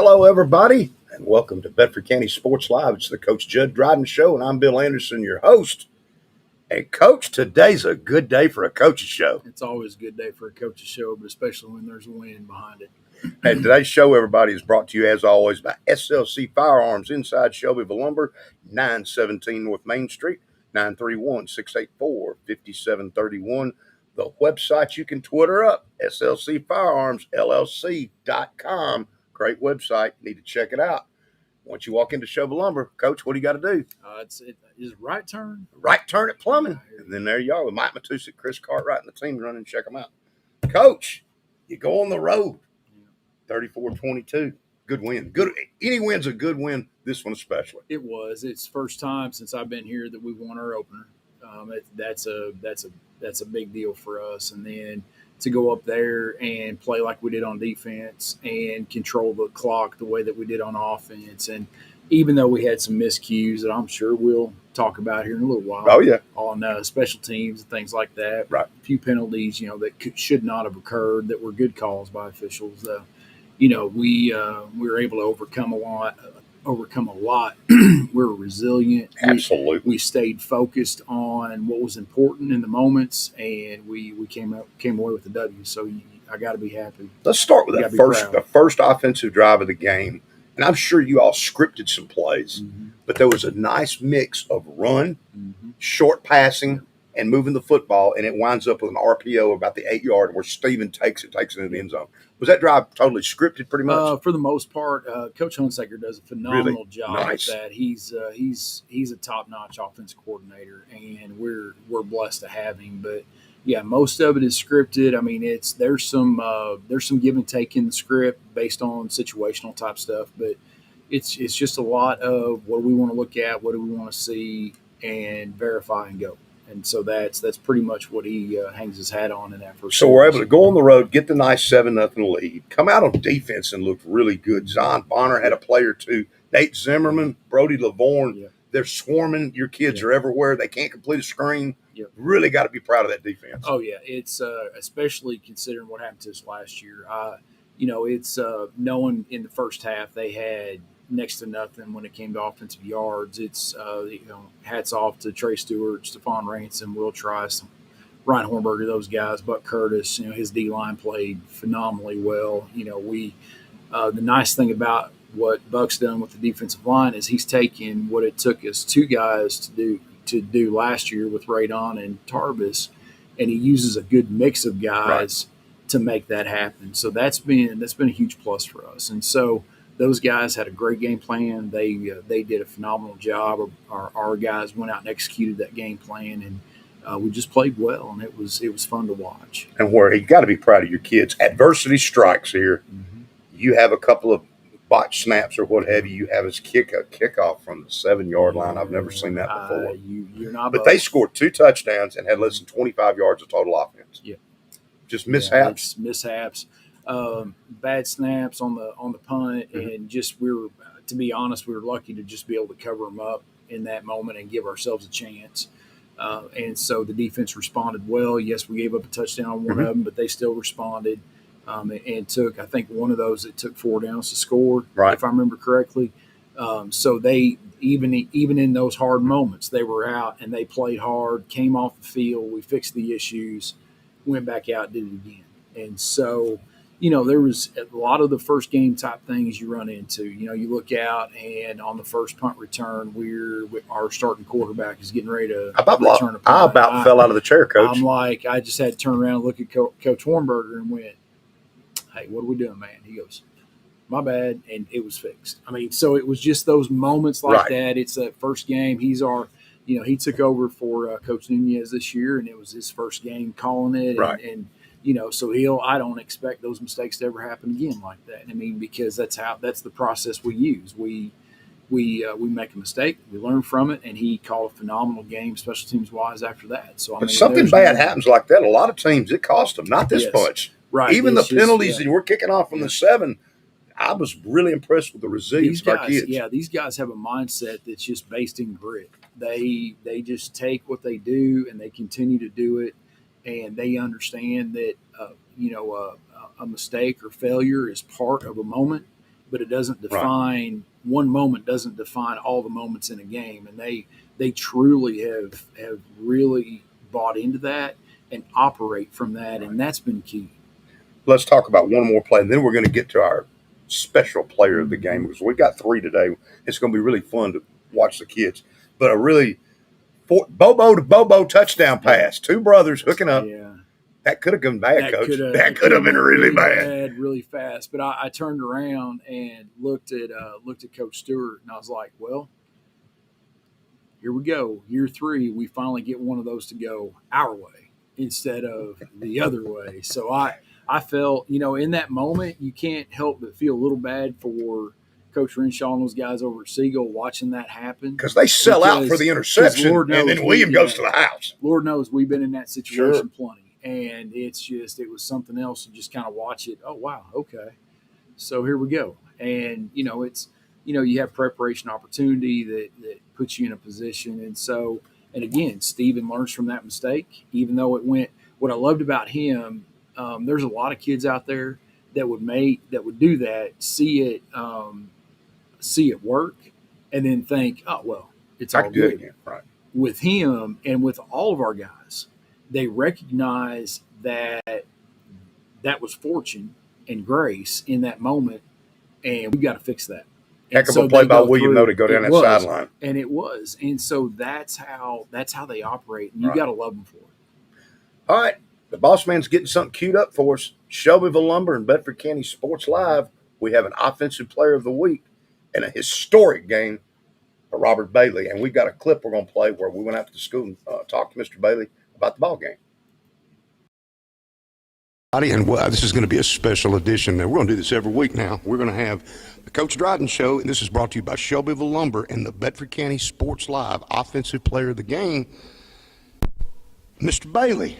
Hello, everybody, and welcome to Bedford County Sports Live. It's the Coach Jud Dryden Show, and I'm Bill Anderson, your host. And, Coach, today's a good day for a coach's show. It's always a good day for a coach's show, but especially when there's a win behind it. And today's show, everybody, is brought to you, as always, by SLC Firearms inside Shelbyville Lumber, 917 North Main Street, 931-684-5731. The website you can Twitter up, slcfirearmsllc.com. Great website. You need to check it out. Once you walk into Shelbyville Lumber, Coach, what do you got to do? Is right turn? Right turn at Plumbing. And then there you are with Mike Matusik, Chris Cartwright, and the team running. Check them out. Coach, you go on the road. 34-22. Good win. Good. Any win's a good win. This one especially. It was. It's first time since I've been here that we won our opener. That's a big deal for us. And then to go up there and play like we did on defense and control the clock the way that we did on offense. And even though we had some miscues that I'm sure we'll talk about here in a little while. Oh, yeah. On special teams and things like that. Right. A few penalties, that should not have occurred that were good calls by officials. We were able to overcome a lot. We were resilient. Absolutely. We stayed focused on what was important in the moments, and we came away with the W. So I got to be happy. Let's start with the first offensive drive of the game. And I'm sure you all scripted some plays, but there was a nice mix of run, short passing, and moving the football, and it winds up with an RPO about the 8-yard where Steven takes it into the end zone. Was that drive totally scripted pretty much? For the most part, Coach Hunsaker does a phenomenal job at that. He's a top-notch offense coordinator, and we're blessed to have him. But yeah, most of it is scripted. I mean, there's some give and take in the script based on situational type stuff, but it's just a lot of what do we want to look at, what do we want to see, and verify and go. And so that's pretty much what he hangs his hat on in that first. So we're able to go on the road, get the nice 7-0 lead, come out on defense and look really good. Zion Bonner had a play or two. Nate Zimmerman, Brody Lavorne, they're swarming. Your kids are everywhere. They can't complete a screen. Yep. Really got to be proud of that defense. Oh, yeah. It's especially considering what happened to us last year. It's knowing in the first half they had next to nothing when it came to offensive yards. It's hats off to Trey Stewart, Stephon Ransom, Will Trice, Ryan Hornberger, those guys. Buck Curtis, his D line played phenomenally well. The nice thing about what Buck's done with the defensive line is he's taken what it took us two guys to do last year with Radon and Tarvis, and he uses a good mix of guys to make that happen. So that's been a huge plus for us. And so those guys had a great game plan. They did a phenomenal job. Our guys went out and executed that game plan, and we just played well, and it was fun to watch. And where you got to be proud of your kids. Adversity strikes here. You have a couple of botch snaps or what have you. You have us kick a kickoff from the 7-yard line. I've never seen that before. You're not. But they scored 2 touchdowns and had less than 25 yards of total offense. Yeah, just mishaps. Mishaps. Bad snaps on the punt, and just to be honest, we were lucky to just be able to cover them up in that moment and give ourselves a chance. And so the defense responded well. Yes, we gave up a touchdown on one of them, but they still responded and took, I think, one of those. It took 4 downs to score, if I remember correctly. So they even in those hard moments, they were out and they played hard, came off the field. We fixed the issues, went back out, did it again, and so. There was a lot of the first game type things you run into. You look out, and on the first punt return, our starting quarterback is getting ready to return a punt. I about fell out of the chair, Coach. I'm like, I just had to turn around and look at Coach Hornberger and went, "Hey, what are we doing, man?" He goes, "My bad," and it was fixed. I mean, so it was just those moments like that. It's that first game. He's he took over for Coach Nunez this year, and it was his first game calling it, and so I don't expect those mistakes to ever happen again like that. I mean, because that's the process we use. We make a mistake, we learn from it, and he called a phenomenal game, special teams wise, after that. So, but something bad happens like that. A lot of teams, it cost them, not this much. Right. Even the penalties that we're kicking off from the 7. I was really impressed with the resilience of our kids. Yeah, these guys have a mindset that's just based in grit. They just take what they do and they continue to do it. And they understand that, a mistake or failure is part of a moment, but it doesn't define one moment. Doesn't define all the moments in a game, and they truly have really bought into that and operate from that, and that's been key. Let's talk about one more play, and then we're going to get to our special player of the game because we got 3 today. It's going to be really fun to watch the kids. But a really Bobo to Bobo touchdown pass, 2 brothers hooking up. Yeah. That could have gone bad, Coach. That could have been really bad, really fast. But I turned around and looked at Coach Stewart, and I was like, "Well, here we go, year 3. We finally get one of those to go our way instead of the other way." So I felt, in that moment, you can't help but feel a little bad for Coach Renshaw and those guys over at Siegel watching that happen. Because they sell out for the interception, and then William goes to the house. Lord knows we've been in that situation plenty. And it was something else. You just kind of watch it. Oh, wow. Okay. So here we go. And, you have preparation opportunity that puts you in a position. And so, and again, Steven learns from that mistake, even though it went, what I loved about him, there's a lot of kids out there that would do that, see it work, and then think, oh, well, it's all good. Again. Right. With him and with all of our guys, they recognize that was fortune and grace in that moment, and we've got to fix that. Heck of a play by William, though, to go down that sideline. And it was. And so that's how they operate, and you got to love them for it. All right. The boss man's getting something queued up for us. Shelbyville Lumber and Bedford County Sports Live. We have an offensive player of the week and a historic game for Robert Bailey. And we've got a clip we're going to play where we went out to the school and talked to Mr. Bailey about the ball game. And this is going to be a special edition. We're going to do this every week now. We're going to have the Coach Dryden Show, and this is brought to you by Shelbyville Lumber and the Bedford County Sports Live offensive player of the game, Mr. Bailey.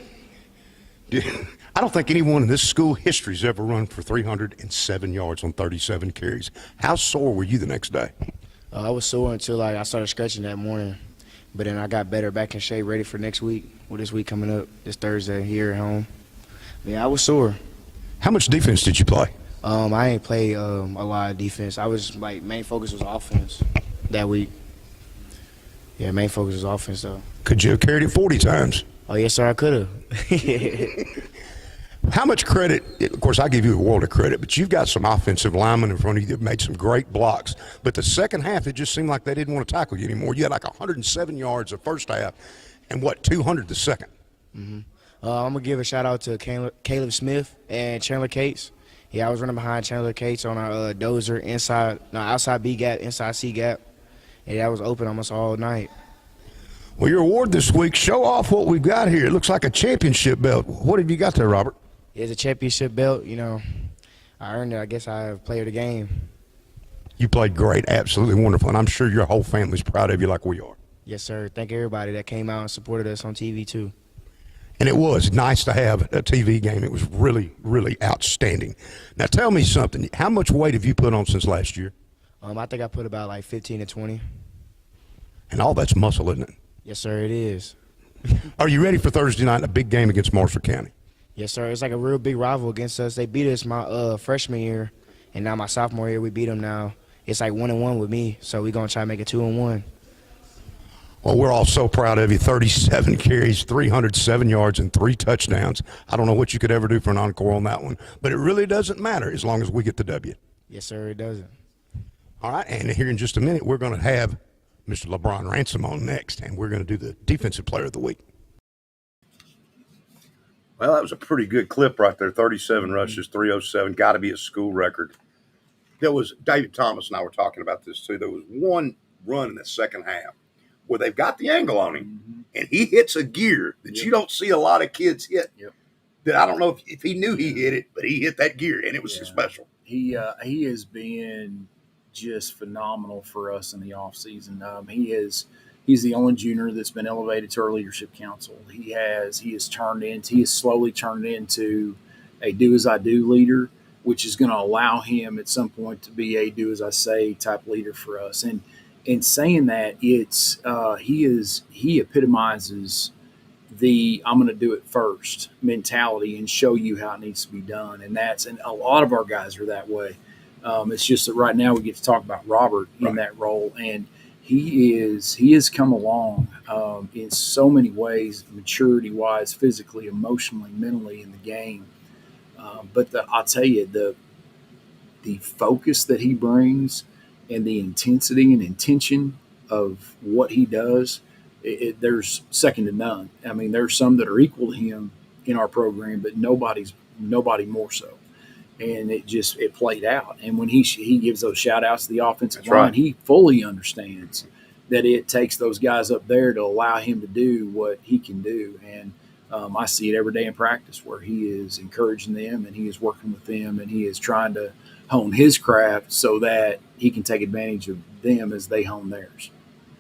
I don't think anyone in this school history has ever run for 307 yards on 37 carries. How sore were you the next day? I was sore until I started stretching that morning. But then I got better, back in shape, ready for next week. Well, this week coming up, this Thursday here at home. Yeah, I was sore. How much defense did you play? I ain't played a lot of defense. I was main focus was offense that week. Yeah, main focus was offense though. Could you have carried it 40 times? Oh yes, sir, I could have. How much credit? Of course, I give you a world of credit, but you've got some offensive linemen in front of you that made some great blocks. But the second half, it just seemed like they didn't want to tackle you anymore. You had 107 yards the first half, and 200 the second. Mm-hmm. I'm gonna give a shout out to Caleb Smith and Chandler Cates. Yeah, I was running behind Chandler Cates on our dozer outside B gap, inside C gap, and that was open almost all night. Well, your award this week, show off what we've got here. It looks like a championship belt. What have you got there, Robert? It's a championship belt. I earned it. I guess I have player of the game. You played great, absolutely wonderful, and I'm sure your whole family's proud of you like we are. Yes, sir. Thank everybody that came out and supported us on TV, too. And it was nice to have a TV game. It was really, really outstanding. Now, tell me something. How much weight have you put on since last year? I think I put about 15 to 20. And all that's muscle, isn't it? Yes, sir, it is. Are you ready for Thursday night in a big game against Marshall County? Yes, sir. It's like a real big rival against us. They beat us my freshman year, and now my sophomore year, we beat them now. It's like 1-1 with me, so we're going to try to make it 2-1. Well, we're all so proud of you. 37 carries, 307 yards, and 3 touchdowns. I don't know what you could ever do for an encore on that one, but it really doesn't matter as long as we get the W. Yes, sir, it doesn't. All right, and here in just a minute, we're going to have Mr. LeBron Ransom on next, and we're going to do the Defensive Player of the Week. Well, that was a pretty good clip right there. 37 rushes, 307, got to be a school record. There was, David Thomas and I were talking about this too. There was one run in the second half where they've got the angle on him, and he hits a gear that you don't see a lot of kids hit. That I don't know if he knew he hit it, but he hit that gear, and it was special. He has been just phenomenal for us in the offseason. He's the only junior that's been elevated to our leadership council. He has slowly turned into a do as I do leader, which is going to allow him at some point to be a do as I say type leader for us. And in saying that, it's he epitomizes the I'm going to do it first mentality and show you how it needs to be done. And a lot of our guys are that way. It's just that right now we get to talk about Robert in that role, and he has come along in so many ways, maturity wise, physically, emotionally, mentally in the game. But I'll tell you, the focus that he brings and the intensity and intention of what he does, there's second to none. I mean, there's some that are equal to him in our program, but nobody more so. And it played out. And when he gives those shout outs to the offensive line, he fully understands that it takes those guys up there to allow him to do what he can do. And I see it every day in practice where he is encouraging them and he is working with them and he is trying to hone his craft so that he can take advantage of them as they hone theirs.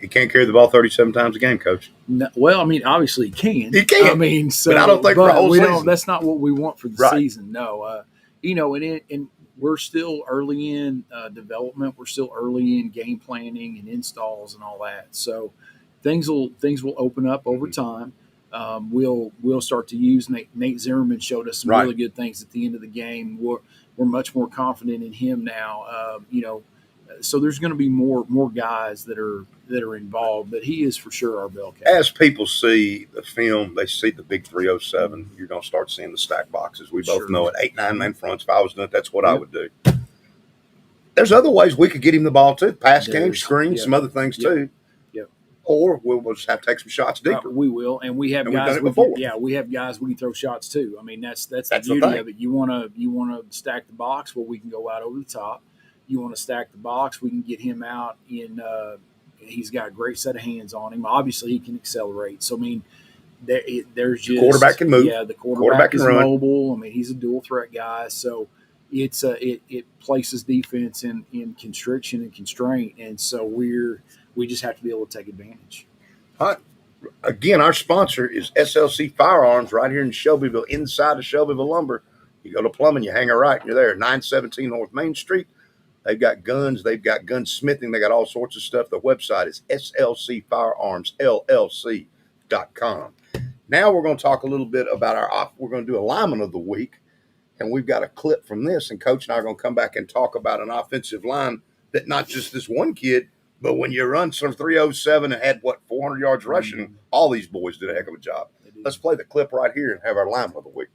He can't carry the ball 37 times a game, Coach. No, well, I mean, obviously he can. He can. I mean, so but I don't think for the whole season. That's not what we want for the season. No, and we're still early in development. We're still early in game planning and installs and all that. So things will open up over time. We'll start to use Nate Zimmerman showed us some really good things at the end of the game. We're much more confident in him now. So there's going to be more guys that are involved, but he is for sure our bell cow. As people see the film, they see the big 307. You're going to start seeing the stack boxes. We both know it. 8, 9 man fronts. If I was doing it, that's what I would do. There's other ways we could get him the ball too. Pass game, screen, some other things too. Yep. Or we'll just have to take some shots deeper. We will, and we have guys. We have guys we can throw shots too. I mean, that's the beauty of it. You want to stack the box, well, we can go out over the top. You want to stack the box, we can get him out in. He's got a great set of hands on him. Obviously, he can accelerate. So I mean, there's just the quarterback can move. Yeah, the quarterback is mobile. I mean, he's a dual threat guy. So it places defense in constriction and constraint, and so we just have to be able to take advantage. All right. Again, our sponsor is SLC Firearms right here in Shelbyville, inside of Shelbyville Lumber. You go to Plumbing, you hang a right, and you're there, 917 North Main Street. They've got guns. They've got gunsmithing. They got all sorts of stuff. The website is slcfirearmsllc.com. Now we're going to talk a little bit about we're going to do a lineman of the week, and we've got a clip from this, and Coach and I are going to come back and talk about an offensive line that not just this one kid, but when you run some 307 and had, 400 yards rushing, all these boys did a heck of a job. Let's play the clip right here and have our lineman of the week.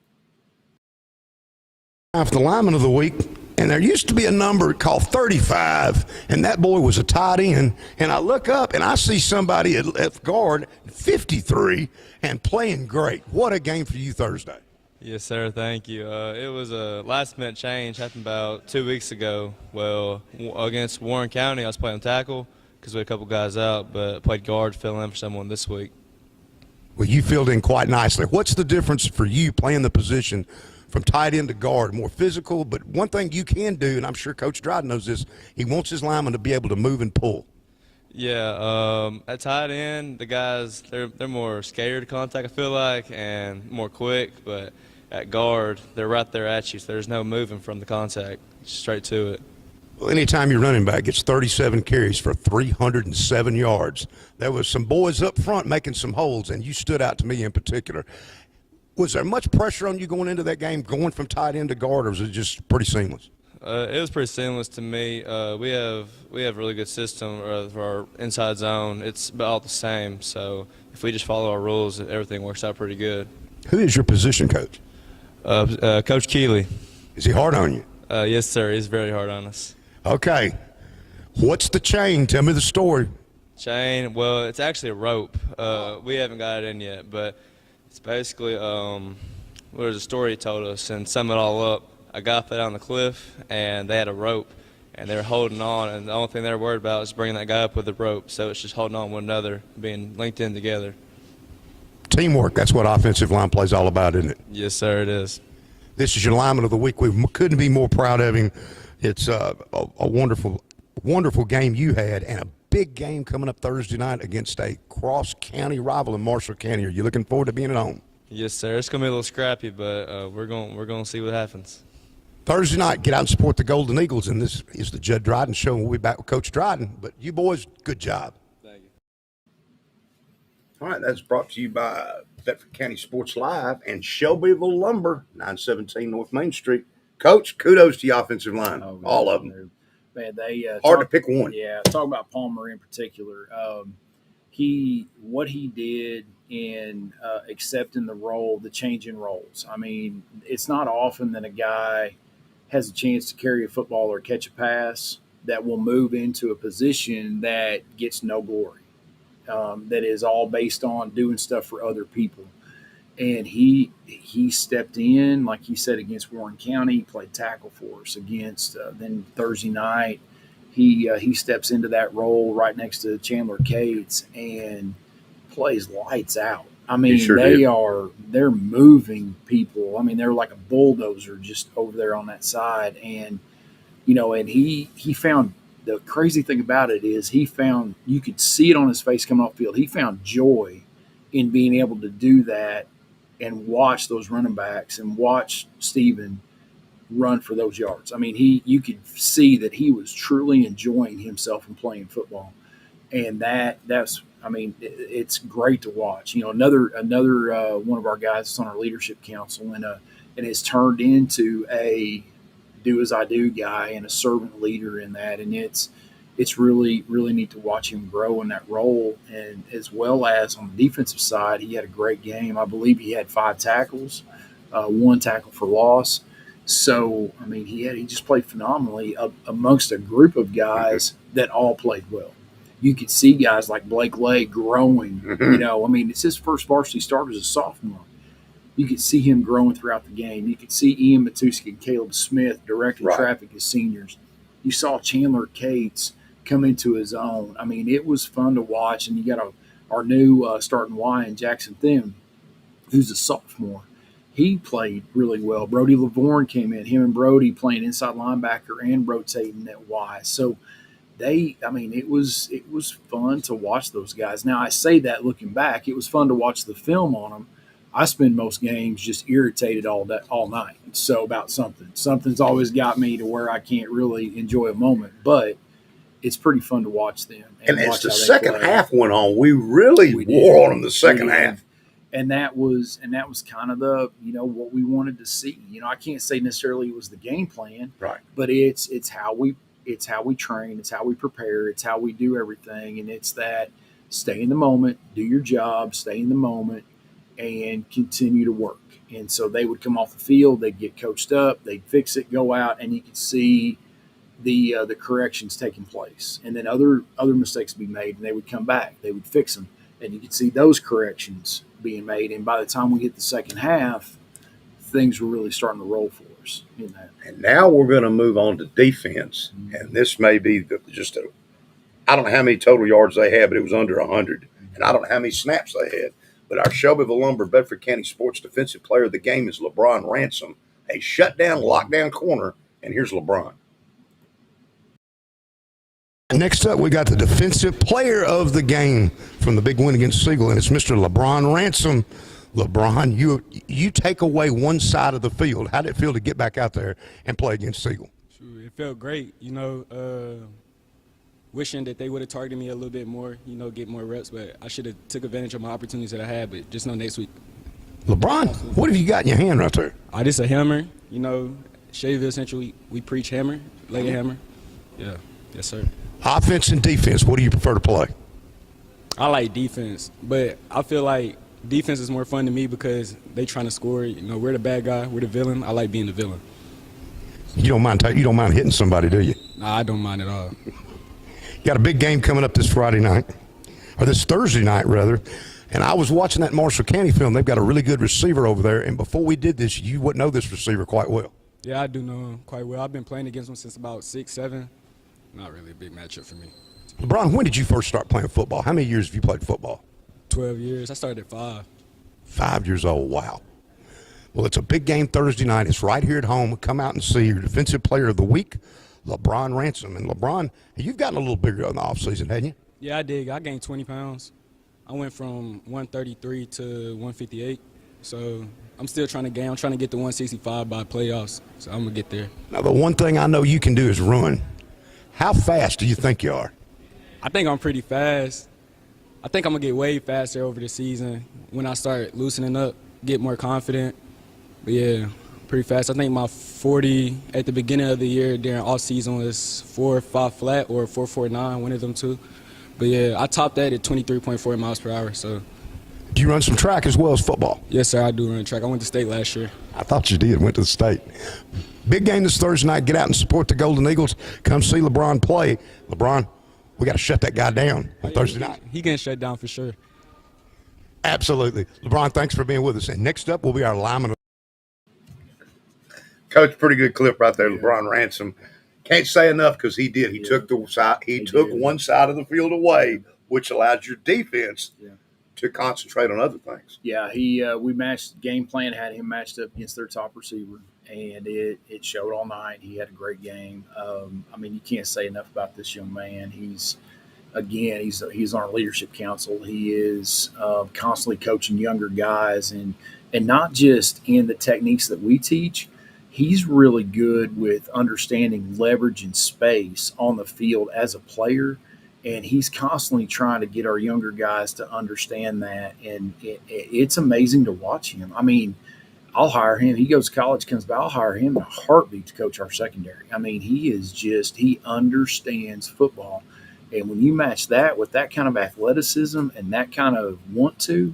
For the lineman of the week, and there used to be a number called 35, and that boy was a tight end, and I look up and I see somebody at left guard, 53, and playing great. What a game for you Thursday. Yes, sir. Thank you. It was a last-minute change. Happened about 2 weeks ago. Well, against Warren County, I was playing tackle because we had a couple guys out, but played guard, fill in for someone this week. Well, you filled in quite nicely. What's the difference for you playing the position from tight end to guard? More physical, but one thing you can do, and I'm sure Coach Dryden knows this, he wants his linemen to be able to move and pull. Yeah, at tight end, the guys, they're more scared of contact, I feel like, and more quick, but at guard, they're right there at you, so there's no moving from the contact, straight to it. Well, anytime your running back gets 37 carries for 307 yards, there was some boys up front making some holes, and you stood out to me in particular. Was there much pressure on you going into that game, going from tight end to guard, or was it just pretty seamless? It was pretty seamless to me. We have a really good system for our inside zone. It's about the same, so if we just follow our rules, everything works out pretty good. Who is your position coach? Coach Keeley. Is he hard on you? Yes, sir. He's very hard on us. Okay. What's the chain? Tell me the story. Chain? Well, it's actually a rope. We haven't got it in yet, but it's basically there's a story he told us, and sum it all up. A guy fell down the cliff, and they had a rope, and they were holding on, and the only thing they were worried about was bringing that guy up with the rope, so it's just holding on one another, being linked in together. Teamwork, that's what offensive line play is all about, isn't it? Yes, sir, it is. This is your lineman of the week. We couldn't be more proud of him. It's a wonderful, wonderful game you had, and a big game coming up Thursday night against a cross-county rival in Marshall County. Are you looking forward to being at home? Yes, sir. It's going to be a little scrappy, but we're going to see what happens. Thursday night, get out and support the Golden Eagles, and this is the Jud Dryden Show. We'll be back with Coach Dryden. But you boys, good job. Thank you. All right, that's brought to you by Bedford County Sports Live and Shelbyville Lumber, 917 North Main Street. Coach, kudos to your offensive line, Oh, all of them. Man, they Hard to pick one. Yeah, talk about Palmer in particular. What he did in accepting the role, the change in roles. I mean, it's not often that a guy has a chance to carry a football or catch a pass that will move into a position that gets no glory. That is all based on doing stuff for other people. And he stepped in, like you said, against Warren County. He played tackle for us against. Then Thursday night, he steps into that role right next to Chandler Cates and plays lights out. I mean, they're moving people. I mean, they're like a bulldozer just over there on that side. And and he found, the crazy thing about it is you could see it on his face coming off the field. He found joy in being able to do that and watch those running backs and watch Steven run for those yards. I mean, you could see that he was truly enjoying himself and playing football. And it's great to watch. Another one of our guys is on our leadership council and has turned into a do as I do guy and a servant leader in that. And it's really, really neat to watch him grow in that role. And as well as on the defensive side, he had a great game. I believe he had 5 tackles, 1 tackle for loss. So, I mean, he just played phenomenally amongst a group of guys that all played well. You could see guys like Blake Lay growing. I mean, it's his first varsity start as a sophomore. You could see him growing throughout the game. You could see Ian Matuski and Caleb Smith directing traffic as seniors. You saw Chandler Cates come into his own. I mean, it was fun to watch. And you got our new starting Y, Jackson Thim, who's a sophomore. He played really well. Brody Lavorne came in. Him and Brody playing inside linebacker and rotating at Y. So it was fun to watch those guys. Now, I say that looking back, it was fun to watch the film on them. I spend most games just irritated all night. So about something's always got me to where I can't really enjoy a moment, but it's pretty fun to watch them. And as the second half went on, we wore on them the second half. And that was kind of the, what we wanted to see. I can't say necessarily it was the game plan, right? But it's how we train, it's how we prepare, it's how we do everything, and it's that stay in the moment, do your job, stay in the moment, and continue to work. And so they would come off the field, they'd get coached up, they'd fix it, go out, and you could see the corrections taking place. And then other mistakes would be made, and they would come back, they would fix them, and you could see those corrections being made. And by the time we hit the second half, things were really starting to roll for us in that. And now we're going to move on to defense. And this may be I don't know how many total yards they had, but it was under 100. And I don't know how many snaps they had. But our Shelbyville Lumber Bedford County Sports Defensive Player of the Game is LeBron Ransom, a shutdown, lockdown corner. And here's LeBron. Next up, we got the Defensive Player of the Game from the big win against Siegel, and it's Mr. LeBron Ransom. LeBron, you take away one side of the field. How did it feel to get back out there and play against Siegel? Sure, it felt great. Wishing that they would have targeted me a little bit more, get more reps, but I should have took advantage of my opportunities that I had, but just know next week. LeBron, what have you got in your hand right there? Just a hammer. Shelbyville Central, we preach hammer, lay a hammer. Yeah, yes, sir. Offense and defense, what do you prefer to play? I like defense, but I feel like defense is more fun to me because they trying to score. We're the bad guy, we're the villain. I like being the villain. You don't mind hitting somebody, do you? Nah, I don't mind at all. You got a big game coming up this Friday night, or this Thursday night, rather. And I was watching that Marshall County film. They've got a really good receiver over there. And before we did this, you wouldn't know this receiver quite well. Yeah, I do know him quite well. I've been playing against him since about 6, 7. Not really a big matchup for me. LeBron, when did you first start playing football? How many years have you played football? 12 years. I started at 5. 5 years old. Wow. Well, it's a big game Thursday night. It's right here at home. Come out and see your Defensive Player of the Week, LeBron Ransom. And LeBron, you've gotten a little bigger in the offseason, hadn't you? Yeah, I did. I gained 20 pounds. I went from 133 to 158. So I'm still trying to gain. I'm trying to get to 165 by playoffs. So I'm going to get there. Now, the one thing I know you can do is run. How fast do you think you are? I think I'm pretty fast. I think I'm going to get way faster over the season when I start loosening up, get more confident. But, yeah, pretty fast. I think my 40 at the beginning of the year during all season was 4.5 flat or 4.49, one of them two. But yeah, I topped that at 23.4 miles per hour. So. Do you run some track as well as football? Yes, sir, I do run track. I went to state last year. I thought you did. Went to the state. Big game this Thursday night. Get out and support the Golden Eagles. Come see LeBron play. LeBron, we got to shut that guy down on Thursday night. He getting shut down for sure. Absolutely. LeBron, thanks for being with us. And next up will be our lineman. Coach, pretty good clip right there. LeBron Ransom. Can't say enough because he did. He took the side. He took one side of the field away, which allows your defense to concentrate on other things. Yeah, we matched game plan, had him matched up against their top receiver, and it showed all night. He had a great game. I mean, you can't say enough about this young man. He's on our leadership council. He is constantly coaching younger guys, and not just in the techniques that we teach. He's really good with understanding leverage and space on the field as a player. And he's constantly trying to get our younger guys to understand that. And it's amazing to watch him. I mean, I'll hire him. He goes to college, comes back. I'll hire him in a heartbeat to coach our secondary. I mean, he understands football. And when you match that with that kind of athleticism and that kind of want to,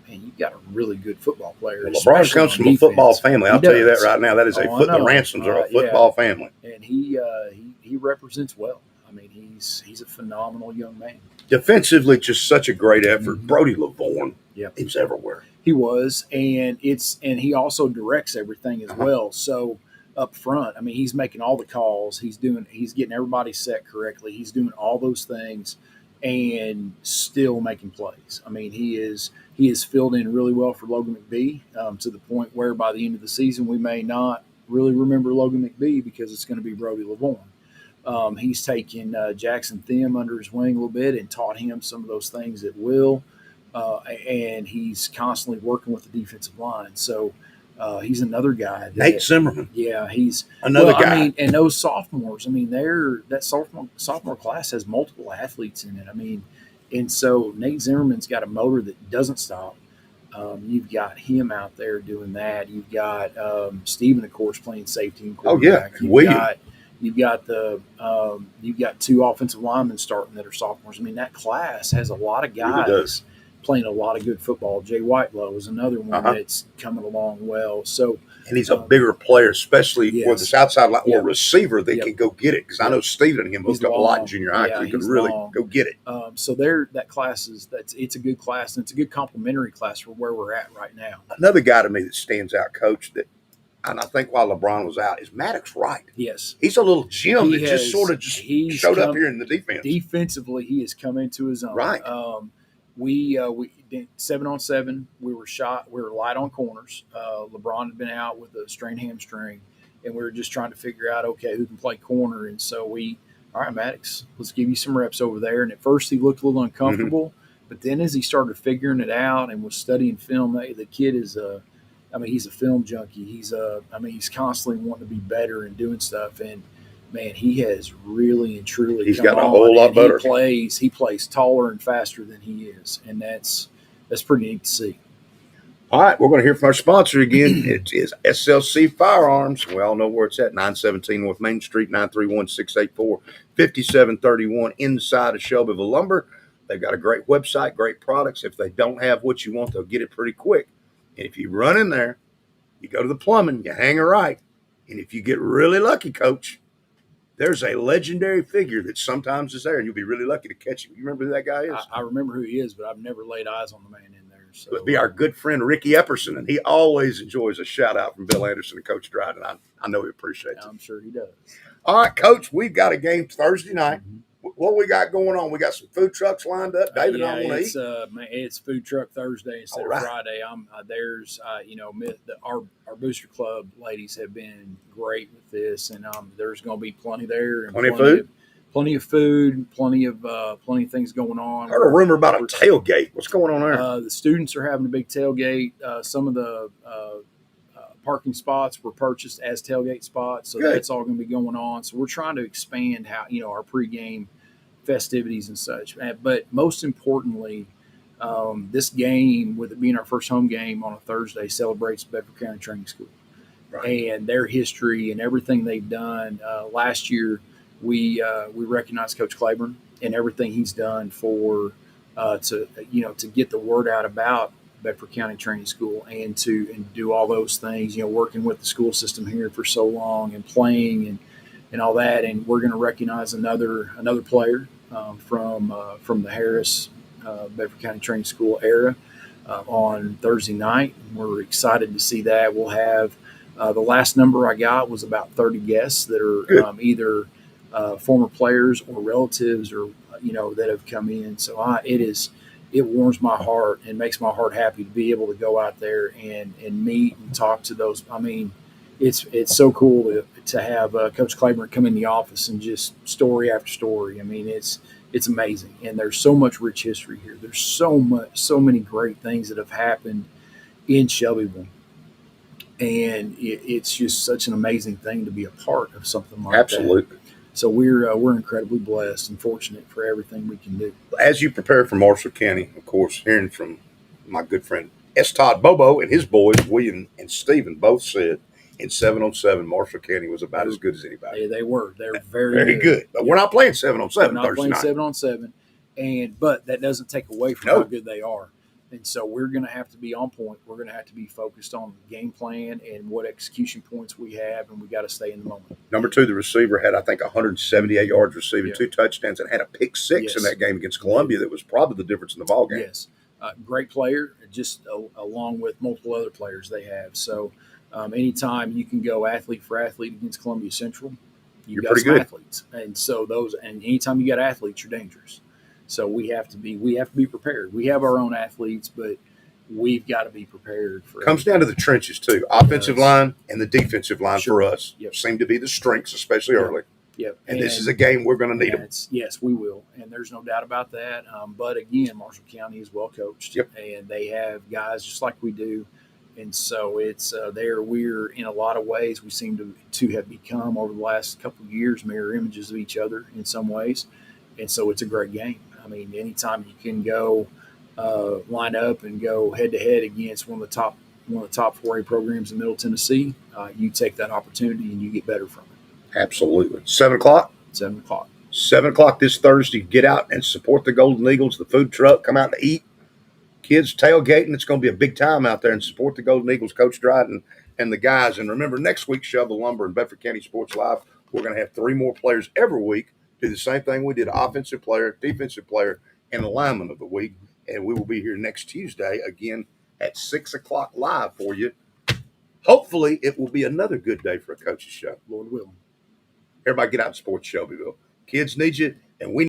man, you've got a really good football player. Well, LeBron comes from a football family. I'll tell you that right now. That is the Ransoms are a football family. And he represents well. I mean, he's a phenomenal young man. Defensively, just such a great effort. Brody LaVorn, he was everywhere. He was, and he also directs everything as well. So up front, I mean, he's making all the calls. He's getting everybody set correctly. He's doing all those things, and still making plays. I mean, he is filled in really well for Logan McBee to the point where by the end of the season we may not really remember Logan McBee because it's going to be Brody LaVorn. He's taken Jackson Thiem under his wing a little bit and taught him some of those things at will, and he's constantly working with the defensive line. So he's another guy. Nate Zimmerman. Yeah, he's another guy. I mean, and those sophomores. I mean, that sophomore class has multiple athletes in it. I mean, and so Nate Zimmerman's got a motor that doesn't stop. You've got him out there doing that. You've got Steven, of course, playing safety and quarterback. You've got two offensive linemen starting that are sophomores. I mean, that class has a lot of guys playing a lot of good football. Jay Whitelow is another one that's coming along well. So, and he's a bigger player, especially for the South Side line or receiver that can go get it. Because I know Steven and him hooked up a lot in junior high. He could really go get it. So that class it's a good class, and it's a good complementary class for where we're at right now. Another guy to me that stands out, Coach, and I think while LeBron was out, is Maddox Wright. Yes. He's a little gem that just showed up here in the defense. Defensively, he has come into his own. Right. We did 7-on-7. We were light on corners. LeBron had been out with a strained hamstring, and we were just trying to figure out, okay, who can play corner. And so all right, Maddox, let's give you some reps over there. And at first he looked a little uncomfortable, but then as he started figuring it out and was studying film, the kid is he's a film junkie. He's constantly wanting to be better and doing stuff. And man, he has really and truly. He's got a whole lot better. He plays taller and faster than he is, and that's pretty neat to see. All right, we're going to hear from our sponsor again. It is SLC Firearms. We all know where it's at, 917 North Main Street, 931-684-5731 inside of Shelbyville Lumber. They've got a great website, great products. If they don't have what you want, they'll get it pretty quick. And if you run in there, you go to the plumbing, you hang a right. And if you get really lucky, Coach, there's a legendary figure that sometimes is there, and you'll be really lucky to catch him. You remember who that guy is? I remember who he is, but I've never laid eyes on the man in there. So. It would be our good friend Ricky Epperson, and he always enjoys a shout-out from Bill Anderson and Coach Dryden. I know he appreciates it. I'm sure he does. All right, Coach, we've got a game Thursday night. What we got going on? We got some food trucks lined up. David, I want to eat. It's Food Truck Thursday instead of Friday. Our Booster Club ladies have been great with this, and there's going to be plenty there. And plenty of food, plenty of things going on. I heard a rumor about a tailgate. What's going on there? The students are having a big tailgate. Some of the parking spots were purchased as tailgate spots, so that's all going to be going on. So we're trying to expand our pregame festivities and such. But most importantly, this game, with it being our first home game on a Thursday, celebrates Bedford County Training School. and their history and everything they've done. Last year, we recognized Coach Claiborne and everything he's done for to get the word out about Bedford County Training School and do all those things. Working with the school system here for so long and playing and all that. And we're going to recognize another player from the Harris Bedford County Training School era on Thursday night. We're excited to see that. We'll have the last number I got was about 30 guests that are either former players or relatives or that have come in. So it warms my heart and makes my heart happy to be able to go out there and meet and talk to those. I mean, it's so cool to have Coach Claiborne come in the office and just story after story. I mean, it's amazing, and there's so much rich history here. There's so many great things that have happened in Shelbyville, and it's just such an amazing thing to be a part of something like that. Absolutely. So we're incredibly blessed and fortunate for everything we can do. As you prepare for Marshall County, of course, hearing from my good friend S. Todd Bobo and his boys, William and Stephen, both said in 7-on-7, Marshall County was about as good as anybody. They were. They're very, very good. But we're not playing 7-on-7 we're not Thursday playing night. 7-on-7, but that doesn't take away from how good they are. And so we're going to have to be on point. We're going to have to be focused on the game plan and what execution points we have, and we got to stay in the moment. Number 2, the receiver had, I think, 178 yards receiving, 2 touchdowns, and had a pick 6 in that game against Columbia that was probably the difference in the ball game. Yes. Great player, just along with multiple other players they have. So anytime you can go athlete for athlete against Columbia Central, you've got some athletes. And so anytime you got athletes, you're dangerous. So we have to be prepared. We have our own athletes, but we've got to be prepared for. Comes down to the trenches too. Offensive line and the defensive line for us seem to be the strengths, especially early. Yep. And this is a game we're going to need them. Yes, we will, and there's no doubt about that. But again, Marshall County is well coached, and they have guys just like we do, and so it's we're in a lot of ways we seem to have become over the last couple of years mirror images of each other in some ways, and so it's a great game. I mean, anytime you can go line up and go head to head against one of the top 4A programs in Middle Tennessee, you take that opportunity and you get better from it. Absolutely. 7 o'clock? 7 o'clock. 7 o'clock this Thursday. Get out and support the Golden Eagles, the food truck. Come out and eat. Kids tailgating. It's going to be a big time out there, and support the Golden Eagles, Coach Dryden and the guys. And remember, next week, Shovel Lumber and Bedford County Sports Live, we're going to have 3 more players every week. Do the same thing we did, offensive player, defensive player, and alignment of the week. And we will be here next Tuesday again at 6 o'clock live for you. Hopefully, it will be another good day for a coach's show. Lord willing. Everybody get out and support Shelbyville. Kids need you, and we